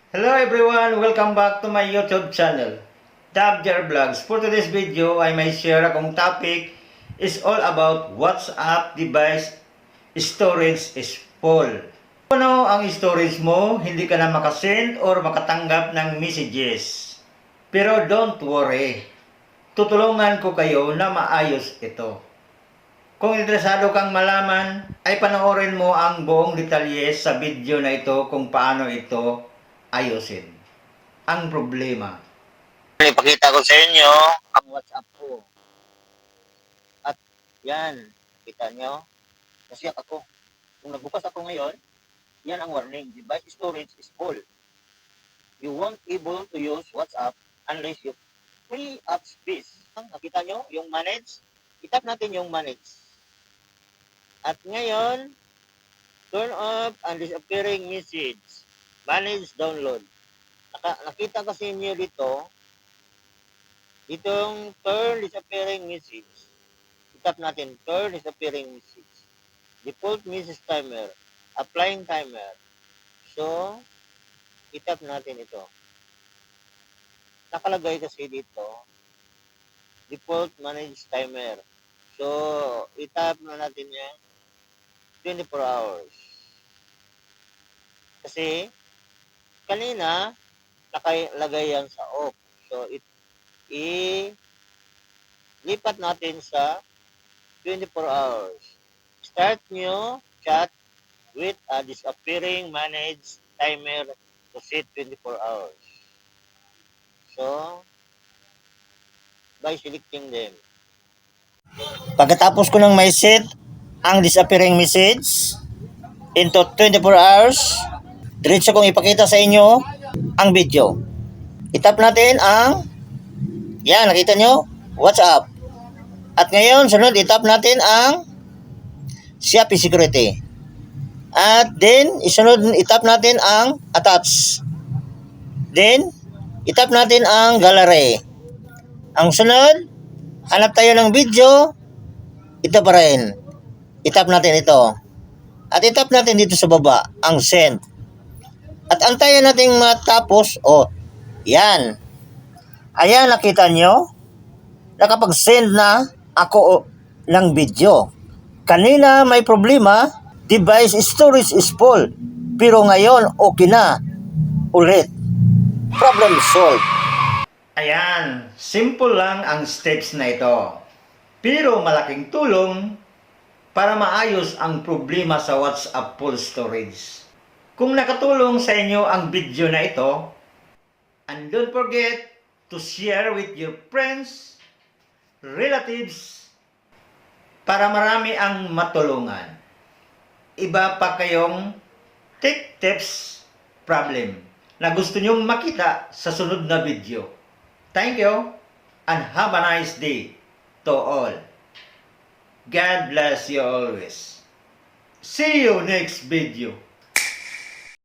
Hello everyone! Welcome back to my YouTube channel, Dabjar Vlogs. For today's video ay may share akong topic is all about WhatsApp device storage is full. Kung ano ang storage mo, hindi ka na makasend or makatanggap ng messages. Pero don't worry, tutulungan ko kayo na maayos ito. Kung interesado kang malaman, ay panoorin mo ang buong detalye sa video na ito kung paano ito ayusin ang problema. Ipakita ko sa inyo ang WhatsApp ko. At yan, kita nyo, nasiyak ako. Kung nagbukas ako ngayon, yan ang warning. Device storage is full. You won't able to use WhatsApp unless you free up space. Nakita nyo, yung manage. Itap natin yung manage. At ngayon, turn off and disappearing message. Manage download. Nakita kasi niyo dito, itong turn disappearing message. Itap natin, turn disappearing message. Default message timer. Applying timer. So, itap natin ito. Nakalagay kasi dito, default manage timer. So, itap na natin yan, 24 hours. Kasi, kanina, nakalagay yan sa off. So, lipat natin sa 24 hours. Start new chat with a disappearing manage timer to set 24 hours. So, by selecting them. Pagkatapos ko ng may set ang disappearing message into 24 hours, diretso kong ipakita sa inyo ang video. Itap natin ang yan, nakita nyo? WhatsApp. At ngayon, sunod, itap natin ang Shopee Security. At then, itap natin ang attach. Then, itap natin ang gallery. Ang sunod, hanap tayo ng video. Ito pa rin. Itap natin ito. At itap natin dito sa baba, ang send. At antayin natin matapos. Yan. Ayan, nakita nyo? Nakapag-send na ako ng video. Kanina may problema, device storage is full. Pero ngayon, okay na. Ulit. Problem solved. Ayan, simple lang ang steps na ito. Pero malaking tulong para maayos ang problema sa WhatsApp full storage. Kung nakatulong sa inyo ang video na ito, and don't forget to share with your friends, relatives, para marami ang matulungan. Iba pa kayong tech tips problem na gusto nyong makita sa sunod na video. Thank you and have a nice day to all. God bless you always. See you next video.